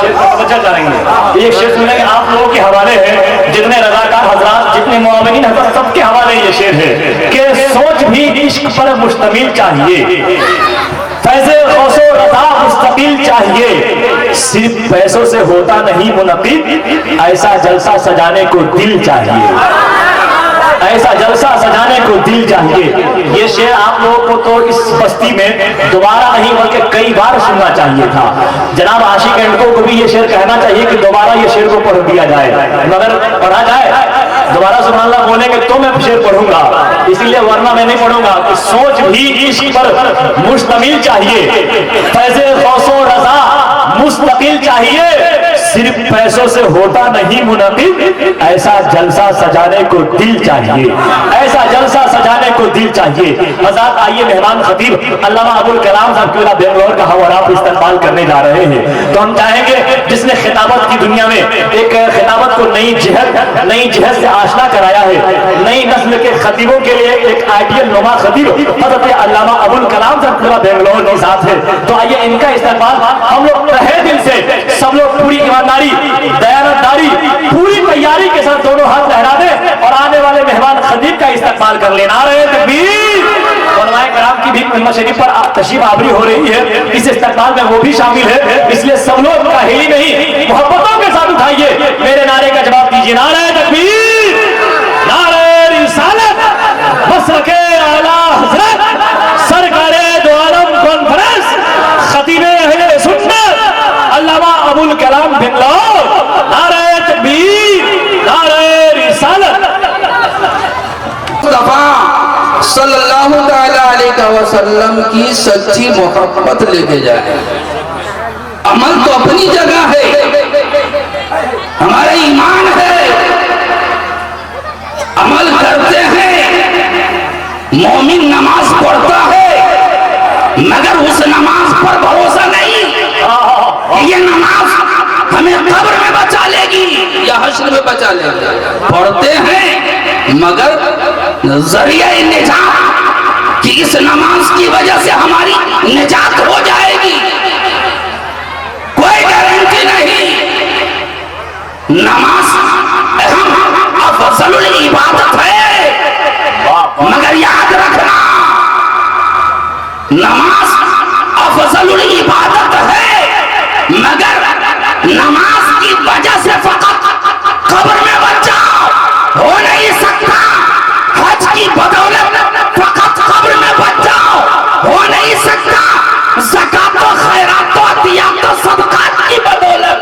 शेर पर तवज्जो करेंगे। एक शेर सुनेंगे आप लोगों के हवाले है, जितने रज़ाकार हजरात, जितने मुआविनीन हजरात, सबके हवाले ये शेर है कि सोच भी इश्क पर मुश्तमिल चाहिए, फैज़े गौसो रज़ा मुस्तकिल चाहिए, सिर्फ पैसों से होता नहीं मुनक़िद, ऐसा जलसा सजाने को दिल चाहिए, ऐसा जलसा सजाने को दिल चाहिए। ये शेर आप लोगों को तो इस बस्ती में दोबारा नहीं बल्कि कई बार सुनना चाहिए था। जनाब आशिक को भी ये शेर कहना चाहिए कि दोबारा ये शेर को पढ़ दिया जाए, मगर पढ़ा जाए दोबारा सुभान अल्लाह बोलेंगे तो मैं शेर पढ़ूंगा, इसीलिए वरना मैं नहीं पढ़ूंगा। कि सोच भी इश्क पर मुश्तमिल चाहिए, फैज़े गौसो रज़ा मुस्तकिल चाहिए, सिर्फ पैसों से होता नहीं मुनक़िद, ऐसा जलसा सजाने को दिल चाहिए, ऐसा जलसा सजाने को दिल चाहिए। हज़रात आइए मेहमान खतीब अल्लामा अबुल कलाम साहब के बेंगलोर का हम आप इस्तेमाल करने जा रहे हैं। तो हम चाहेंगे जिसने खिताबत की दुनिया में एक खिताबत को नई जहद से आशना कराया है, नई नस्ल के खतीबों के लिए एक आइडियल नुमा खतीब हज़रत अल्लामा अबुल कलाम साहब बेंगलोर के साथ है। तो आइए इनका इस्तेमाल हम लोग तहे दिल से सब लोग पूरी ईमानदारी दयानतदारी पूरी तैयारी के साथ दोनों हाथ लहरा दे और आने वाले मेहमान खतीब का इस्तेमाल कर लेना। रहे तकबीर। उलमाए कराम की भी मिंबर शरीफ पर तशरीफ आवरी हो रही है, इस इस्तेमाल में वो भी शामिल है, इसलिए सब लोग काहिली नहीं मोहब्बतों के साथ उठाइए, मेरे नारे का जवाब दीजिए। नारे तकबीर, नारे रिसालत, मसलके आला हज़रत, सरकारे दोआलम कॉन्फ्रेंस, खतीबे अहले सुन्नत अल्लामा अबुल कलाम बेंगलोर। नारे तकबीर, नारे रिसालत। सल्लल्लाहु तआला अलैहि वसल्लम की सच्ची मोहब्बत लेके जाए। अमल तो अपनी जगह है, हमारा ईमान है, अमल करते हैं, मोमिन नमाज पढ़ता है, मगर उस नमाज पर भरोसा नहीं, ये नमाज हमें कब्र में बचा लेगी या हश्र में बचा लेगी। पढ़ते हैं मगर जरिया निजात कि इस नमाज की वजह से हमारी निजात हो जाएगी, कोई गारंटी नहीं। नमाज अहम अफजलुल इबादत है, मगर याद रखना नमाज अफजलुल इबादत है, मगर नमाज की वजह से फकत कब्र में बच जाओ, हो नहीं सकता। हज की बदौलत फकत कब्र में बच जाओ, हो नहीं सकता। ज़कात और खैरात और अतियात और सदक़ात की बदौलत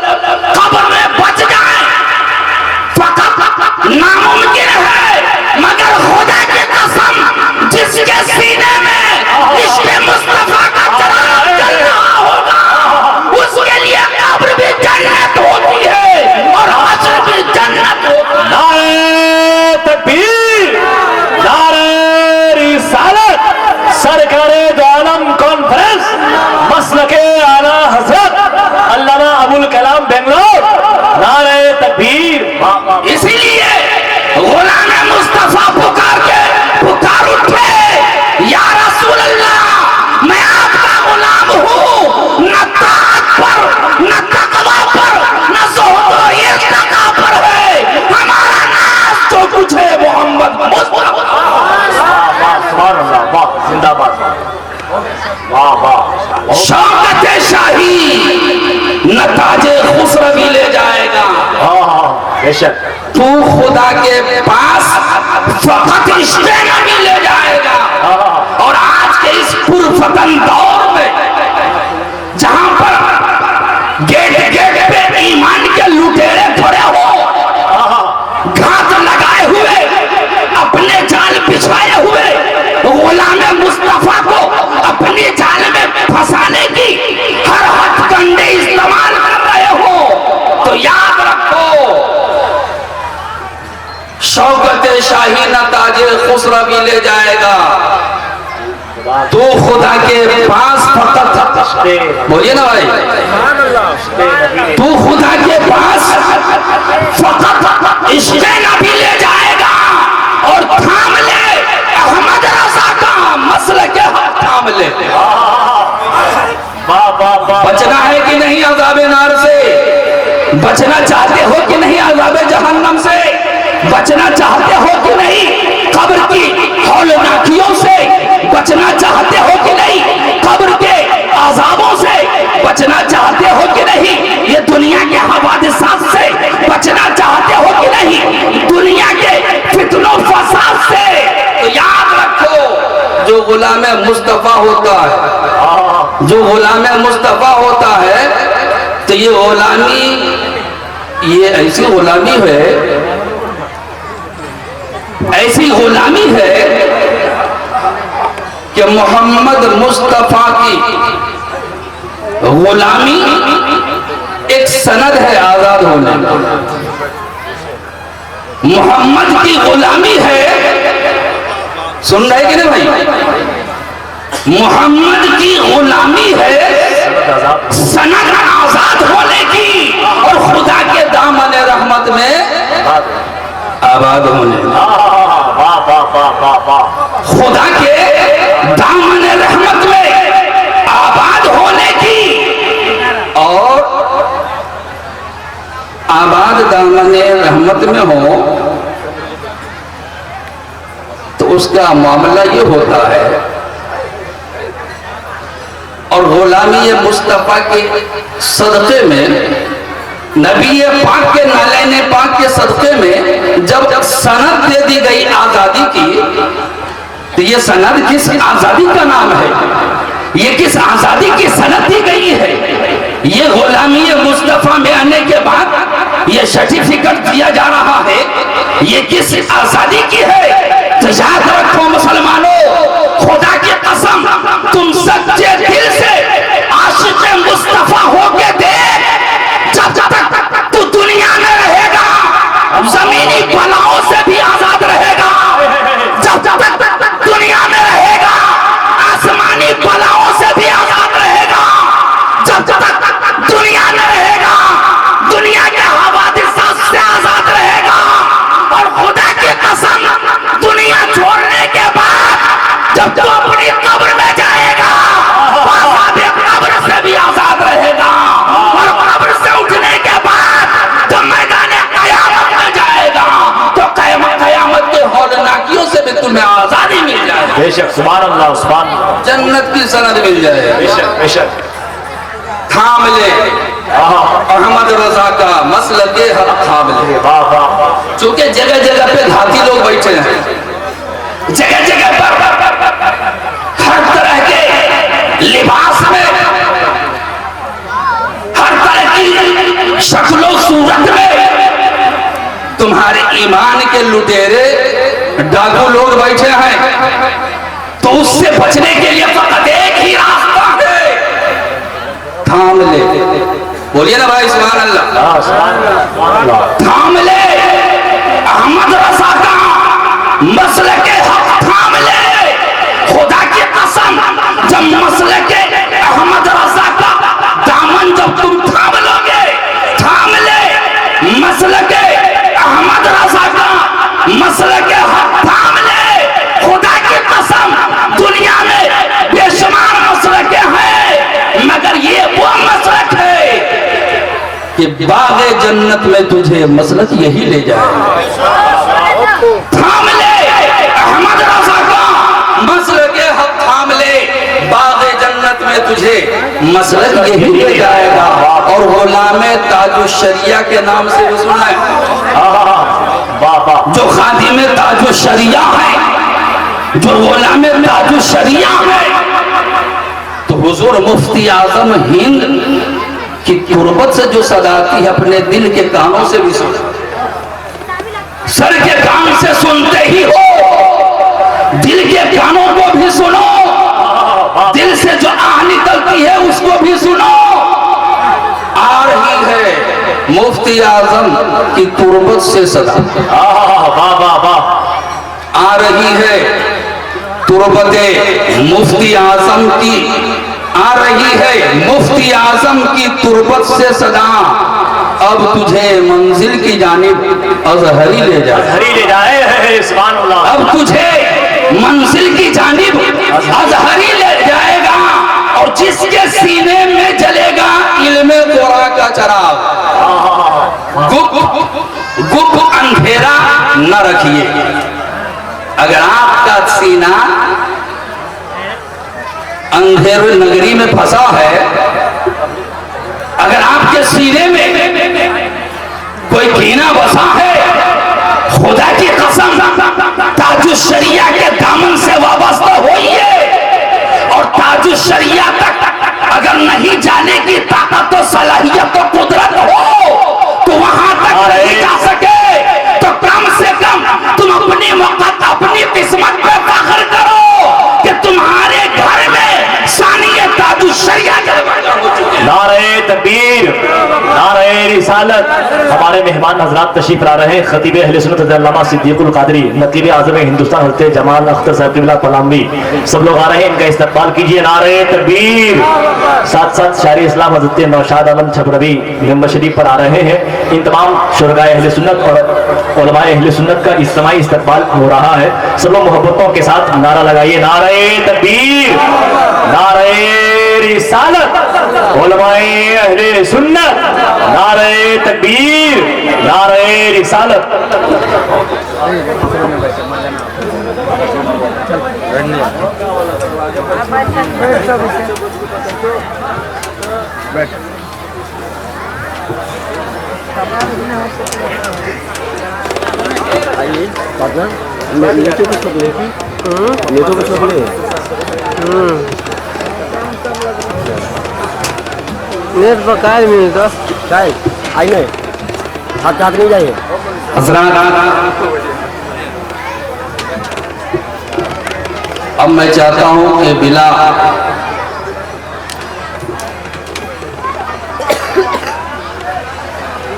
कब्र में बच जाए, फकत नामुमकिन है। मगर खुदा की कसम, जिसके सीने में इश्क़ मुस्तफ़ा का चिराग जल रहा होगा, उसके लिए कब्र भी जन्नत होती है और हश्र भी जन्नत होती है। नारे तकबीर, नारे रिसालत, सरकारे दोआलम कॉन्फ्रेंस, मसलके आला हज़रत अल्लामा अबुल कलाम बेंगलोर। नारे तकबीर। इसीलिए गुलाम मुस्तफा पुकार उठे, या रसूल अल्लाह, मैं आपका गुलाम हूँ, न ताक़त पर, न तक़वा पर, न ज़ुहद और इर्तिक़ा पर है, हमारा नाज़ तो कुछ है मोहम्मद मुस्तफा। जिंदाबाद। वाह वाह। शौकत शाही न ताजे खुसरवी ले जाएगा। बेशक तू खुदा के पास फकत इश्क़ नबी ले जाएगा। और आज के इस पुरफतन दौर में जहां पर गेट गेट पे ईमान के लुटेरे खड़े हो, घात लगाए हुए, अपने जाल बिछाए हुए, गुलाम मुस्तफा को अपने जाल में फंसाने की हर हथकंडे इस्तेमाल कर रहे हो, तो याद रखो शौकत शाही न ताजे खुसरवी ले जाएगा। तू खुदा के पास फकत, बोलिए ना भाई, तू खुदा के पास फकत इश्क़ नबी ले जाएगा। और थाम ले अहमद रज़ा का मसलक हक थाम ले। बचना है कि नहीं अज़ाब नार से? बचना चाहते हो कि नहीं अज़ाब जहन्नम से? बचना चाहते हो कि नहीं कब्र की हौलनाकियों से? बचना चाहते हो कि नहीं कब्र के अज़ाबों से? बचना चाहते हो कि नहीं ये दुनिया के हवादिसात से? बचना चाहते हो कि नहीं दुनिया के फितनों फसाद से? तो याद रखो, जो गुलाम मुस्तफा होता है, जो गुलाम मुस्तफा होता है, तो ये गुलामी, ये ऐसी गुलामी है, ऐसी गुलामी है कि मोहम्मद मुस्तफा की गुलामी एक सनद है आजाद होने। मोहम्मद की गुलामी है, सुन रहे कि नहीं भाई? मोहम्मद की गुलामी है सनद आजाद होने की और खुदा के दामन रहमत में आबाद होने। खुदा के दामन रहमत में आबाद होने की, और आबाद दामन रहमत में हो तो उसका मामला ये होता है, और गुलामी मुस्तफा के सदक़े में, नबी पाक के नालैने पाक के सदक़े में जब सनद दे दी गई आज़ादी की, तो ये सनद किस आज़ादी का नाम है? ये किस आज़ादी की सनद दी गई है? ये गुलामी मुस्तफा में आने के बाद ये सर्टिफिकेट दिया जा रहा है, ये किस आज़ादी की है? तो याद रखो मुसलमानों, खुदा की कसम, तुम सच्चे दिल से आशिक मुस्तफा होके देख, जब तक तू दुनिया में रहेगा जमीनी बलाओं से भी आजाद रहेगा। जब तक दुनिया में रहेगा आसमानी बलाओं से भी आजाद रहेगा। जब तक दुनिया में रहेगा दुनिया के हवादिसात से आजाद रहेगा। और खुदा की कसम, दुनिया छोड़ने के बाद जब तू अपनी कब्र में जाएगा कब्र से भी आजाद रहेगा। और कब्र से उठने के बाद जब मैदान कयामत में जाएगा तो कयामत के हौलनाकियों से भी तुम्हें आजादी मिल जाएगी। बेशक, सुभान अल्लाह, सुभान अल्लाह। जन्नत की सनद मिल जाएगी। बेशक बेशक। थाम ले अहमद रजा का मसलके हक थाम ले। चूंकि जगह जगह पे धाती लोग बैठे हैं, जगह जगह पर हर तरह के लिबास में, हर तरह की शक्लों सूरत में तुम्हारे ईमान के लुटेरे डाकू लोग बैठे हैं। तो उससे बचने के लिए फकत एक ही रास्ता है, थाम ले। बोलिए ना भाई, सुभान अल्लाह। थाम ले अहमद रजा का मसलके हक थाम ले। खुदा की कसम, जब मसलके अहमद रजा का दामन जब तुम थाम लोगे, थाम ले मसलके अहमद रजा का मसलके हक थाम ले। खुदा की कसम, दुनिया में बेशुमार मसलके हैं, मगर ये वो मसलक है कि बाग़े जन्नत में तुझे मसलक यही ले जाए। थाम ले अहमद रजा का मसलके हक थाम ले, बाग़े जन्नत में तुझे मसलक यही ले जाएगा। और गुलामे ताजुश्शरिया के नाम से भी सुना है, जो खादिमे ताजुश्शरिया है, जो गुलामे ताजुश्शरिया है, तो हुजूर मुफ्ती आजम हिंद की तुरबत से जो सदाती है अपने दिल के कानों से भी सुना, सर के कान से सुनते ही हो, दिल के कानों को भी सुनो, दिल से जो आह निकलती है उसको भी सुनो। आ रही है मुफ्ती आजम की तुरबत से सदा, आ रही है तुरबते मुफ्ती आजम की, आ रही है मुफ्ती आजम की तुरबत से सदा। अब तुझे मंजिल की जानिब अजहरी ले जाए, सुभान अल्लाह। अब तुझे मंजिल की जानिब अजहरी ले जाएगा। और जिसके सीने में जलेगा इल्मे कुरान का चराग, गुप्त अंधेरा न रखिए। अगर आपका सीना अंधेरे नगरी में फंसा है, अगर आपके सीने में कोई कीना बसा है, खुदा की कसम ताजुश शरिया के दामन से वाबस्ता होइए। और ताजुश शरिया तक अगर नहीं जाने की ताकत तो सलाहियत तो कुदरत हो तो वहां तक नहीं जा सके, तो कम से कम तुम अपनी वक्त अपनी किस्मत पे फख्र करो कि तुम्हारे घर में सानिए ताजुश शरिया के नारे तकबीर, नारे रिसालत। हमारे मेहमान हजरात तशरीफ ला रहे हैं खतीब अहले सुन्नत अल्लामा सिद्दीकुल कादरी, नकीब आज़म हिंदुस्तान हज़रत जमाल अख्तर साहब क़िबला पलामवी, सब लोग आ रहे हैं, इनका इस्तकबाल कीजिए। नारे तकबीर। साथ साथ शायरी इस्लाम हज़रत नौशाद आलम छपरवी मेंबर शरीफ पर आ रहे हैं। इन तमाम शुरगा अहले सुन्नत और उलमाए अहले सुन्नत का इज्तिमाई इस्तकबाल हो रहा है। सब लोग मोहब्बतों के साथ नारा लगाइए। नारे तकबीर, नारे रिसालत, उलमाए अहले सुन्नत, नारे तकबीर, नारे रिसालत। नेट पर काल मिल तो काल आई नहीं हाथ हाथ नहीं जाइए। अब मैं चाहता हूं कि बिला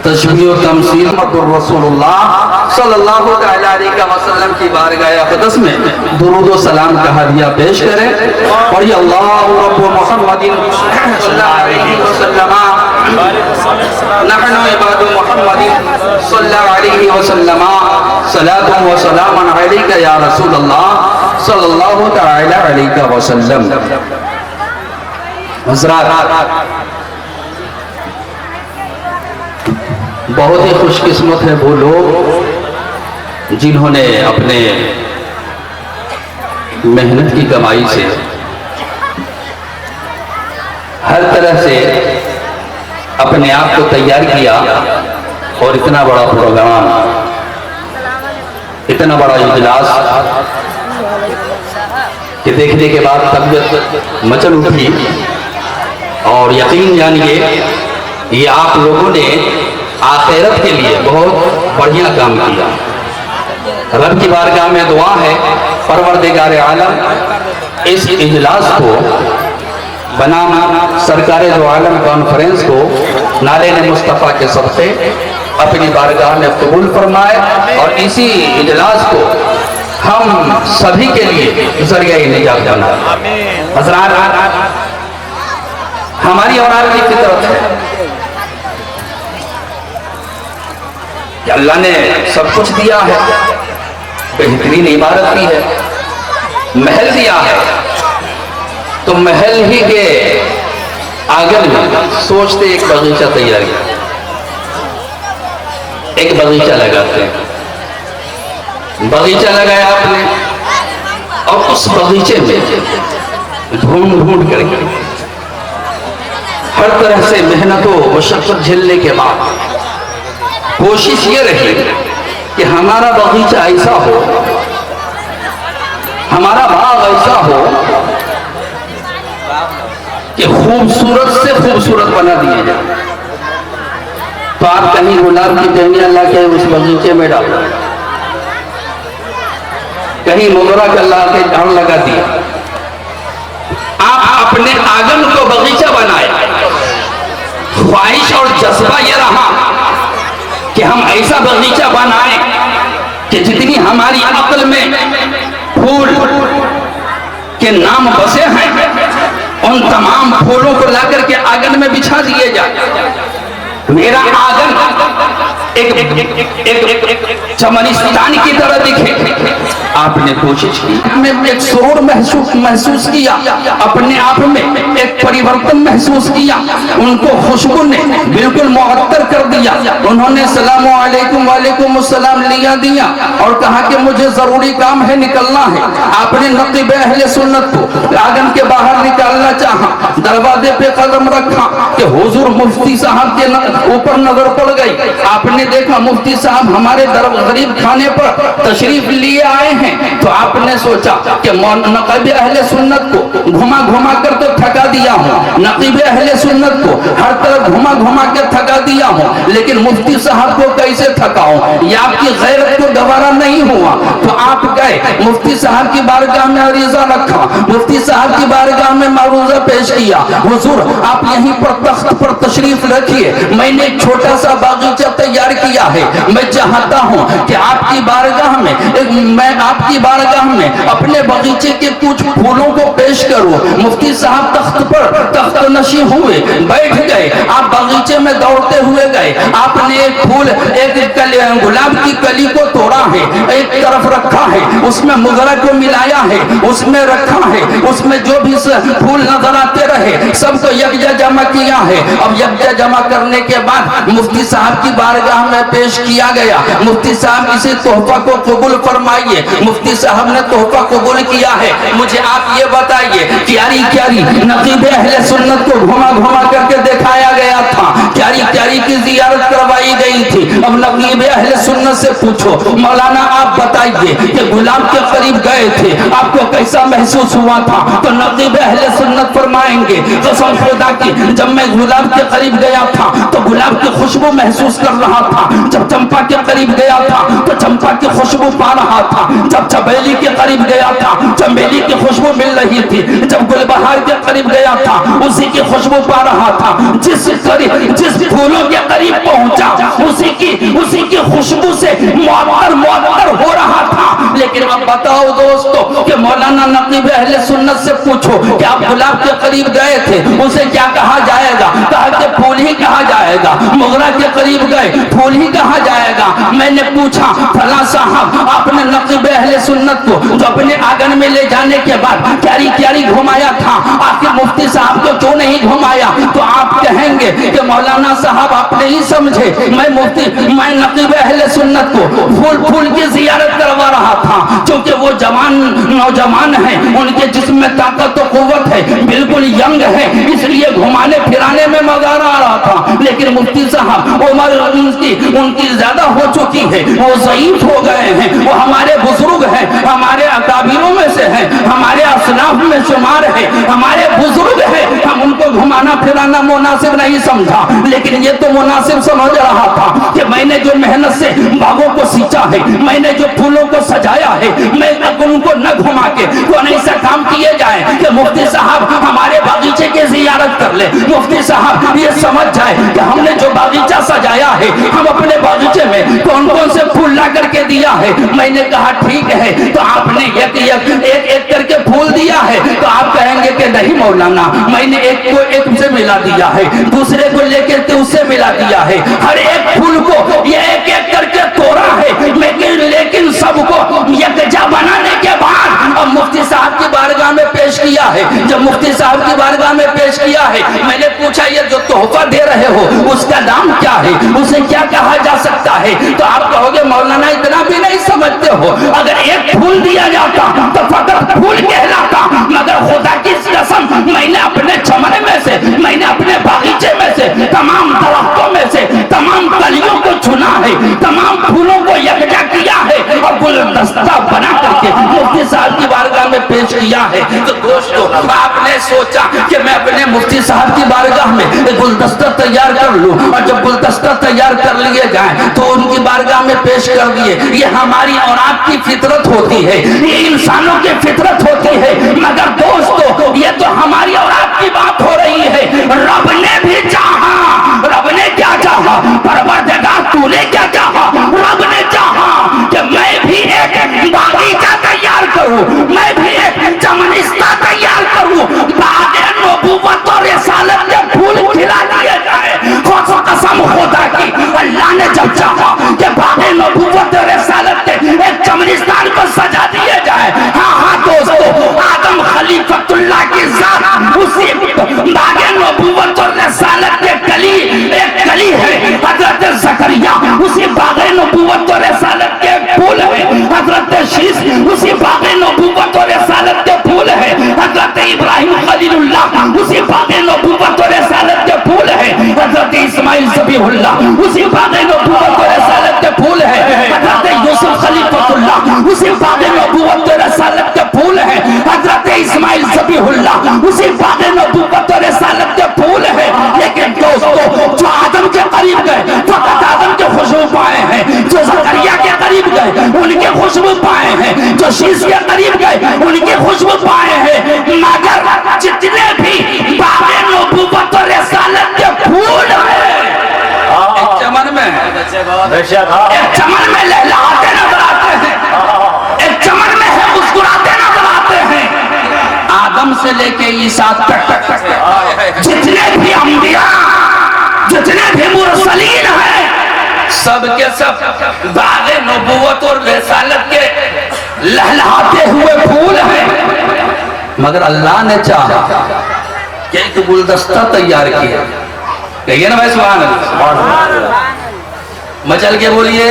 तशबीह तमसील रसूलुल्लाह सल्लल्लाहु अलैहि वसल्लम की बारगाह अक़दस में दुरूद व सलाम का हदिया पेश करें। और ये अल्लाहु रब्बु मुहम्मदिन सल्लल्लाहु अलैहि वसल्लम नहनु इबादु मुहम्मदिन सल्लल्लाहु अलैहि वसल्लम सलातु व सलामुन अलैका या रसूलल्लाह सल्लल्लाहु तआला अलैहि वसल्लम। हज़रात, बहुत ही खुशकिस्मत है वो लोग जिन्होंने अपने मेहनत की कमाई से हर तरह से अपने आप को तैयार किया और इतना बड़ा प्रोग्राम, इतना बड़ा इजलास कि देखने के बाद तबीयत मचल उठी। और यकीन जानिए ये आप लोगों ने आखिरत के लिए बहुत बढ़िया काम किया। रब की बारगाह में दुआ है परवरदिगार आलम इस इजलास को बनाना, सरकारे दोआलम कॉन्फ्रेंस को नाले ने मुस्तफ़ा के सबसे अपनी बारगाह में कबूल फरमाए और इसी इजलास को हम सभी के लिए जरिया निजात बनाए। हज़रात, हमारी औलाद की फितरत है कि अल्लाह ने सब कुछ दिया है, बेहतरीन इमारत दी है, महल दिया है, तो महल ही के आंगन में सोचते एक बगीचा तैयार किया, एक बगीचा लगाते हैं। बगीचा लगाया आपने और उस बगीचे में ढूंढ ढूंढ करके हर तरह से मेहनतों मशक्कत झेलने के बाद कोशिश ये रही कि हमारा बगीचा ऐसा हो, हमारा बाग ऐसा हो कि खूबसूरत से खूबसूरत बना दिए जाए। तो आप कहीं गुलाब की टहनियां ला के उस बगीचे में डालो, कहीं मोगरा का ला के झाड़ लगा दिया। आप अपने आंगन को बगीचा बनाए। ख्वाहिश और जज्बा ये रहा कि हम ऐसा बगीचा बनाएं कि जितनी हमारी अक्ल में फूल के नाम बसे हैं उन तमाम फूलों को लाकर के आंगन में बिछा दिए जाए। मेरा आंगन एक चमनिस्तान की तरह दिखे। आपने कोशिश की, में एक सुरूर महसूस किया, अपने आप में एक परिवर्तन महसूस किया। उनको खुशबू ने बिल्कुल मुअत्तर कर दिया। उन्होंने सलाम अलैकुम वालेकुम अस्सलाम लिया दिया और कहा कि मुझे जरूरी काम है, निकलना है। आपने नक़ीब अहले सुन्नत को आंगन के बाहर निकालना चाहा, दरवाजे पे कदम रखा कि हुजूर मुफ्ती साहब के ऊपर नजर पड़ गई। आपने देखा मुफ्ती साहब हमारे गरीब खाने पर तशरीफ लिए आए हैं, तो आपने सोचा कि नक़ीब अहले सुन्नत को घुमा घुमा कर तो थका दिया हूँ, नक़ीब अहले सुन्नत को हर तरफ घुमा घुमा के थका दिया हूँ, लेकिन मुफ्ती साहब को कैसे थकाऊं, ये आपकी गैरत को गवारा नहीं हुआ। तो आप गए मुफ्ती साहब की बारगाह में अरीज़ा रखा, मुफ्ती साहब की बारगाह में मारूज़ा पेश किया। हुजूर आप यहीं पर तख्त पर तशरीफ रखिए, मैंने एक छोटा सा बागीचा तैयार किया है। मैं चाहता हूँ कि आपकी बारगाह में अपने बगीचे के कुछ फूलों को पेश करूं। मुफ्ती साहब तख्त पर तख्त नशी हुए, बैठ गए। आप बगीचे में दौड़ते हुए गए। आपने एक फूल, एक गुलाब की कली को तोड़ा है, एक तरफ रखा है, उसमें मुगरा को मिलाया है, उसमें रखा है, उसमें जो भी फूल नजर आते रहे सबको यकजा जमा किया है। अब यकजा जमा करने के बाद मुफ्ती साहब की बारगाह में पेश किया गया। मुफ्ती साहब इसे तोहफा को कबूल फरमाइए। मुफ्ती साहब ने तोहफा कबूल किया है। मुझे आप ये बताइए, क्यारी क्यारी नक़ीब अहले सुन्नत को घुमा घुमा करके दिखाया गया था, क्यारी क्यारी की जियारत करवाई गई थी। अब नक़ीब अहले सुन्नत से पूछो, मौलाना आप बताइए कि गुलाब के करीब गए थे, आपको कैसा महसूस हुआ था? तो नक़ीब अहले सुन्नत फरमाएंगे, कसम खुदा की, जब मैं गुलाब के करीब गया था तो गुलाब की खुशबू महसूस कर रहा था। जब चंपा के करीब गया था तो चंपा की खुशबू पा रहा था। जब चमेली के करीब गया था चमेली की खुशबू मिल रही थी। जब गुलबहार के करीब गया था उसी की खुशबू पा रहा था। जिस फूलों के करीब पहुंचा उसी की खुशबू से मुअत्तर हो रहा था। लेकिन अब बताओ दोस्तों कि मौलाना नक़ीब अहले सुन्नत से पूछो कि आप गुलाब के करीब गए थे, उसे क्या कहा जाएगा? कहा कि फूल ही कहा जाएगा। मुगरा के करीब गए, फूल ही कहा जाएगा। मैंने पूछा, फला साहब आपने नक़ीब अहले सुन्नत को जो अपने आंगन में ले जाने के बाद क्यारी क्यारी घुमाया था, आखिर मुफ्ती साहब को क्यों नहीं घुमाया? तो आप कहेंगे कि मौलाना साहब आप नहीं समझे, मैं नक़ीब अहले सुन्नत को फूल फूल की जियारत करवा रहा था, क्योंकि वो नौजवान हैं, उनके जिस्म में ताकत और कुव्वत है, बिल्कुल यंग है, इसलिए घुमाने फिराने में मजा आ रहा था। लेकिन मुफ्ती साहब उम्र उनकी ज्यादा हो चुकी है, वो ज़ईफ हो गए हैं, वो हमारे बुजुर्ग हैं, हमारे अकाबिरों में से हैं, हमारे असलाफ में शुमार है, हमारे बुजुर्ग हैं, हम उनको घुमाना फिराना मुनासिब नहीं समझा। लेकिन ये तो मुनासिब समझ रहा था कि मैंने जो मेहनत से बागों को सींचा है, मैंने जो फूलों को सजाया है, मैं उनको न घुमा के कौन ऐसा काम किए जाए कि मुफ्ती साहब हमारे बागीचे की जियारत कर ले, मुफ्ती साहब ये समझ जाए कि हमने जो बागीचा सजाया है, हम अपने बागीचे में कौन कौन से फूल ला करके दिया है। मैंने कहा ठीक है, तो आपने एक करके फूल दिया है? तो आप कहेंगे कि नहीं मौलाना, मैंने एक को एक से मिला दिया है, दूसरे को लेकर के उससे मिला दिया है, हर एक फूल को ये एक एक करके तोड़ा है, लेकिन सबको यकजा बनाने के बाद अब मुफ्ती साहब की बारगाह में पेश किया है। जब मुफ्ती साहब की बारगाह में पेश किया है, मैंने पूछा ये जो तोहफा दे रहे हो उसका दाम क्या है, उसे क्या कहा जा सकता है? तो आप कहोगे मौलाना इतना भी नहीं समझते हो, अगर एक फूल दिया जाता तो फकत फूल कहलाता, मगर खुदा की कसम मैंने अपने चमड़े में से, मैंने अपने बागीचे में से, तमाम दरख्तों में से तमाम कलियों को चुना है, तमाम फूलों को यकजा किया है और गुलदस्ता बना करके मुफ्ती साहब की बारगाह में पेश किया है। तो दोस्तों आपने सोचा कि मैं अपने मुफ्ती साहब की बारगाह में गुलदस्ता तैयार कर लूं, और जब गुलदस्ता तैयार कर लिए जाए तो उनकी बारगाह में पेश कर दिए। ये हमारी और आपकी फितरत होती है, ये इंसानों की फितरत होती है। मगर दोस्तों ये तो हमारी और आपकी बात हो रही है। रब ने भी चाहा, रब ने क्या चाहा, परवरदिगार तूने क्या चाहा? रब ने चाहा कि मैं भी एक बागीचा तैयार करूं, मैं भी एक चमनिस्ता तैयार करूं, बागे नबूवत और रिसालत के फूल खिला दिए जाए। कसम खुदा इस्माइल ज़बीहुल्लाह, उसी बाग़े नबूवत और रसालत के फूल है। हज़रत यूसुफ खलीफतुल्लाह, उसी बाग़े नबूवत और रसालत के फूल है। हज़रत इस्माइल ज़बीहुल्लाह, उसी बाग़े नबूवत और रसालत के फूल है। लेकिन दोस्तों, जो आदम के करीब गए फकत आदम के खुशबू पाए हैं, जो ज़करिया के करीब गए उनके खुशबू पाए हैं, जो शीश के करीब गए उनके खुशबू पाए हैं। मगर जितने भी बाग़े नबूवत और रसालत के फूल हैं, एक चमन में लहलहाते नजर आते हैं, एक चमन में है मुस्कुराते नजर आते हैं। आदम से लेके ईसा तक जितने भी अंबिया, जितने भी मुरसलीन हैं, सब के सब बाग़े नबूवत और रसालत के लहलहाते हुए फूल हैं। मगर अल्लाह ने चाहा कि एक गुलदस्ता तैयार किया। कहिए ना भाई सुभान अल्लाह, मचल के बोलिए।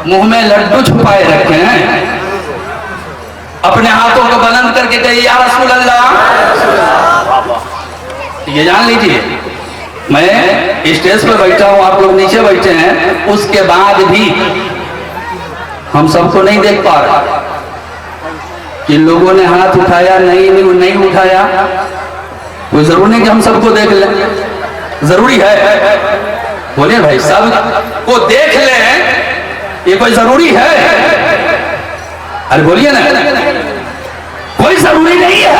मुंह में लड्डू छुपाए रखे हैं, अपने हाथों को बुलंद करके कहिए या रसूल अल्लाह। ये जान लीजिए, मैं स्टेज पर बैठा हूं, आप लोग नीचे बैठे हैं, उसके बाद भी हम सबको नहीं देख पा रहे कि लोगों ने हाथ उठाया नहीं उठाया। कोई जरूरी नहीं कि हम सबको देख लें, जरूरी है? बोलिए भाई, सब को देख लें ये कोई जरूरी है? अरे बोलिए ना, कोई जरूरी नहीं है।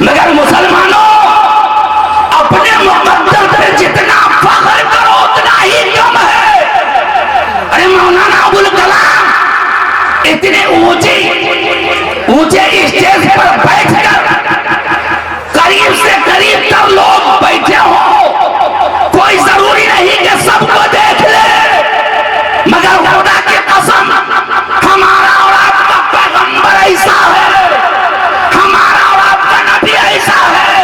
मगर मुसलमानों, अपने मुक़द्दर पे जितना फख्र करो उतना ही कम है। अरे मौलाना अबुल कलाम इतने ऊंचे स्टेज पर बैठकर करीब से करीब तक लोग बैठे हो, कोई जरूरी नहीं कि सबको देख ले। मगर खुदा की कसम, हमारा और आपका पैगंबर ऐसा है, हमारा और आपका नबी ऐसा है।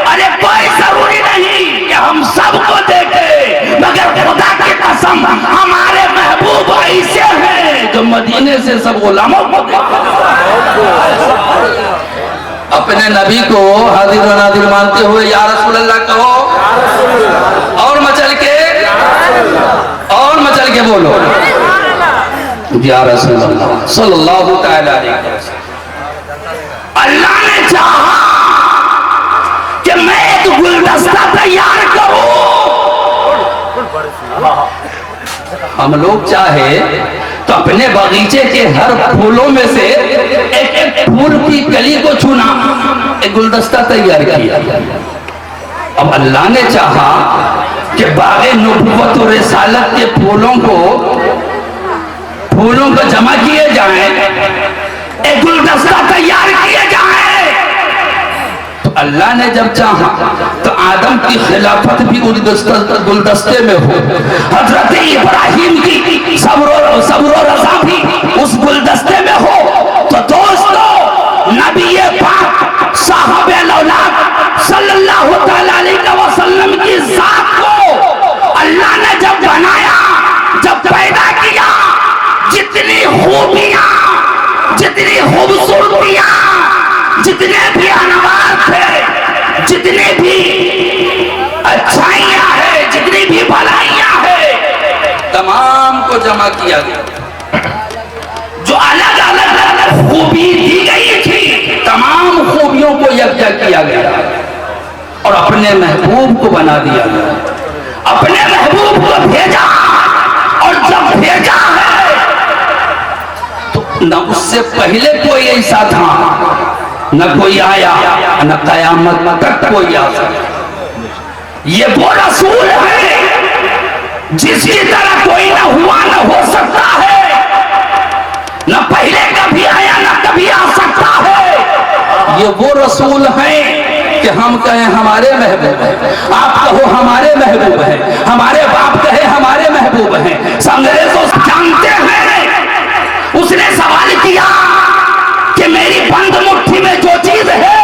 अरे कोई जरूरी नहीं कि हम सबको देखें, मगर खुदा की कसम हमारे महबूब ऐसे हैं जो मदीने से सब गुलामों को अपने नबी को हाजिर व नाजिर मानते हुए या रसूल अल्लाह कहो, और मचल के बोलो या रसूल अल्लाह सल्लल्लाहु तआला अलैहि वसल्लम। अल्लाह ने चाहा कि मैं एक गुलदस्ता तैयार करूं। हम लोग चाहे तो अपने बगीचे के हर फूलों में से एक फूल की कली को चुना, एक गुलदस्ता तैयार किया। अब अल्लाह ने चाहा कि बाग़े नबूवत और रिसालत के फूलों को जमा किए जाएं, एक गुलदस्ता तैयार किए जाएं। तो अल्लाह ने जब चाहा तो आदम की खिलाफत भी गुलदस्ते में हो, हजरत इब्राहिम की सब्र रज़ा भी उस गुलदस्ते में हो। तो दोस्तों, नबी पाक साहब औलाद सल्लल्लाहु तआला अलैहि वसल्लम की जात को अल्लाह ने जब बनाया, जब पैदा किया, जितनी खूबियां, जितनी खूबसूरतियां, जितने भी अनवार थे, जितने भी अच्छाइयां हैं, जितनी भी भलाइयां हैं, तमाम को जमा किया गया। जो अलग अलग खूबी दी गई थी, तमाम खूबियों को यकजा किया गया और अपने महबूब को बना दिया गया, अपने महबूब को भेजा। और जब भेजा है तो न उससे पहले कोई ऐसा था, न कोई आया, न कयामत तक कोई आ सकता। ये वो रसूल है जिसकी तरह कोई न हुआ न हो सकता है, न पहले कभी आया न कभी आ सकता है। ये वो रसूल है कि हम कहें हमारे महबूब है, आप कहो हमारे महबूब है, हमारे बाप कहे हमारे महबूब है। अंग्रेज तो जानते हैं, उसने सवाल किया कि मेरी बंद मुट्ठी में जो चीज है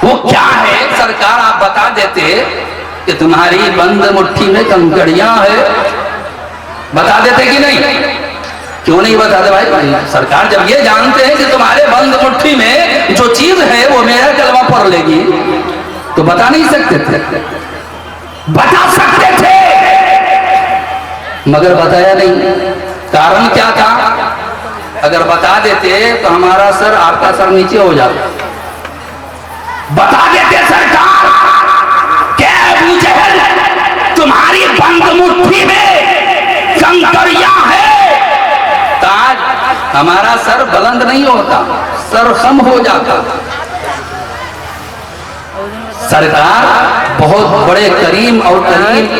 वो क्या है? सरकार आप बता देते कि तुम्हारी बंद मुट्ठी में कंकड़ियां है, बता देते कि नहीं? क्यों नहीं बताते भाई? सरकार जब ये जानते हैं कि तुम्हारे बंद मुट्ठी में जो चीज है वो मेरा कलमा पढ़ लेगी, तो बता नहीं सकते थे? बता सकते थे मगर बताया नहीं। कारण क्या था? अगर बता देते तो हमारा सर आपका सर नीचे हो जाता। बता देते सरकार क्या अबू जहल तुम्हारी बंद मुट्ठी में कंकरियां है, तो आज हमारा सर बुलंद नहीं होता, सर खम हो जाता। सरकार बहुत बड़े करीम और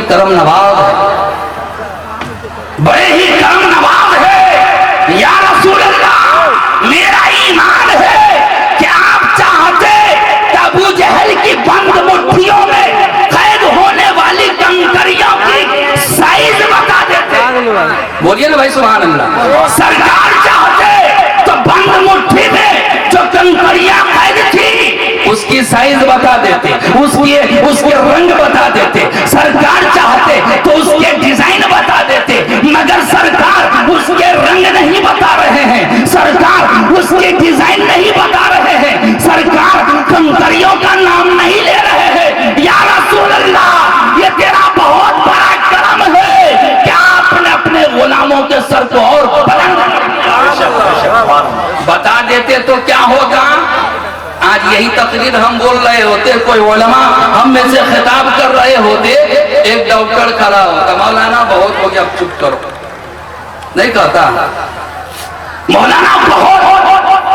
करम नवाब है, बड़े ही करम नवाब है। या रसूल अल्लाह, मेरा ईमान है कि आप चाहते कि अबू जहल की बंद मुट्ठियों में कैद होने वाली कंकरियों की साइज बता देते। बोलिए ना भाई सुभान अल्लाह। सरकार चाहते तो बंद मुट्ठी में जो कंकरियां कैद थी उसकी साइज बता देते, उसके रंग बता देते। सरकार चाहते तो उसके डिजाइन बता देते, मगर सरकार उसके रंग नहीं बता रहे हैं, सरकार उसके डिजाइन नहीं बता रहे हैं, सरकार कंकरियों का नाम नहीं ले रहे हैं। या रसूल अल्लाह, ये तेरा बहुत बड़ा करम है कि आपने अपने गुलामों के सर को और बुलंद बता देते तो क्या होगा? आज यही तकरीर हम बोल रहे होते, कोई उलमा हम में से खिताब कर रहे होते, एक डॉक्टर खड़ा होता, मौलाना बहुत हो गया, अब चुप करो। नहीं कहता मौलाना बहुत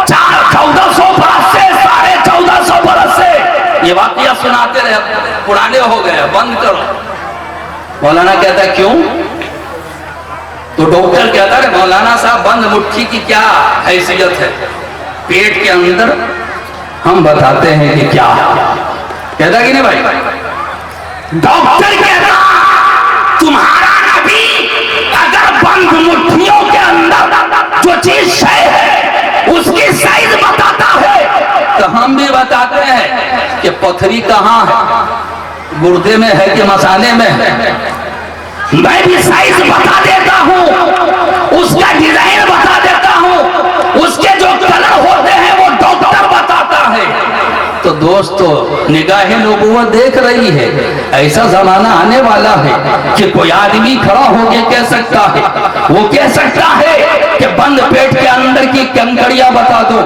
1400 बरस से 1450 बरस से ये वाकया सुनाते रहे, पुराने हो गए, बंद करो। मौलाना कहता क्यों? तो डॉक्टर कहता है मौलाना साहब बंद मुट्ठी की क्या हैसियत है, पेट के अंदर हम बताते हैं कि क्या। कहता कि नहीं भाई? डॉक्टर कहता तुम्हारा नबी अगर बंद मुट्ठियों के अंदर जो चीज शय है उसकी साइज बताता है तो हम भी बताते हैं कि पथरी कहाँ है, गुर्दे में है कि मसाले में है। मैं भी साइज बता देता हूँ, उसका डिजाइन बता देता हूँ, उसके जो कलर होते हैं वो डॉक्टर बताता है। तो दोस्तों निगाहे नबूवत देख रही है, ऐसा जमाना आने वाला है कि कोई आदमी खड़ा होकर कह सकता है, वो कह सकता है कि बंद पेट के अंदर की कंकड़ियां बता दो,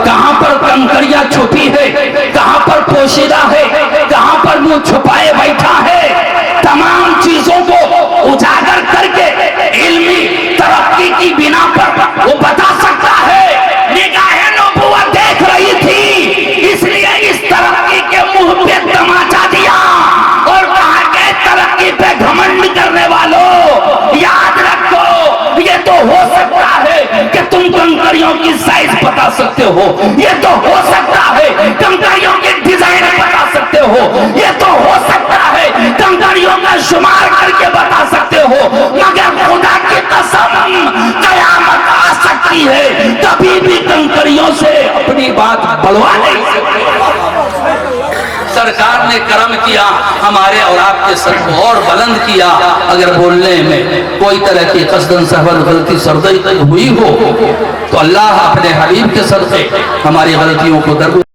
कहां पर कंकड़ियां छुपी है, कहां पर पोशीदा है, कहां पर मुंह छुपाए बैठा है। तमाम चीजों को उजागर करके इल्मी तरक्की की बिना पर वो बता सकता है। निगाहे नबूवत देख रही थी, इसलिए इस तरक्की के मुंह पे तमाचा दिया और कहा के तरक्की पे घमंड करने वालों याद रखो, ये तो हो सकता है कि तुम कंकरियों की साइज बता सकते हो, ये तो हो सकता है कंकरियों की डिजाइन बता सकते हो, ये तो हो सकता है कंकरियों का शुमार करके बता सकते हो, मगर खुदा की कसम कयामत आ सकती है, कभी भी कंकरियों से अपनी बात बलवा नहीं सकते। सरकार ने करम किया, हमारे और आपके सर को और बुलंद किया। अगर बोलने में कोई तरह की कसदन सहवन गलती सरदई हुई हो तो अल्लाह अपने हबीब के सदक़े हमारी गलतियों को दरगुजर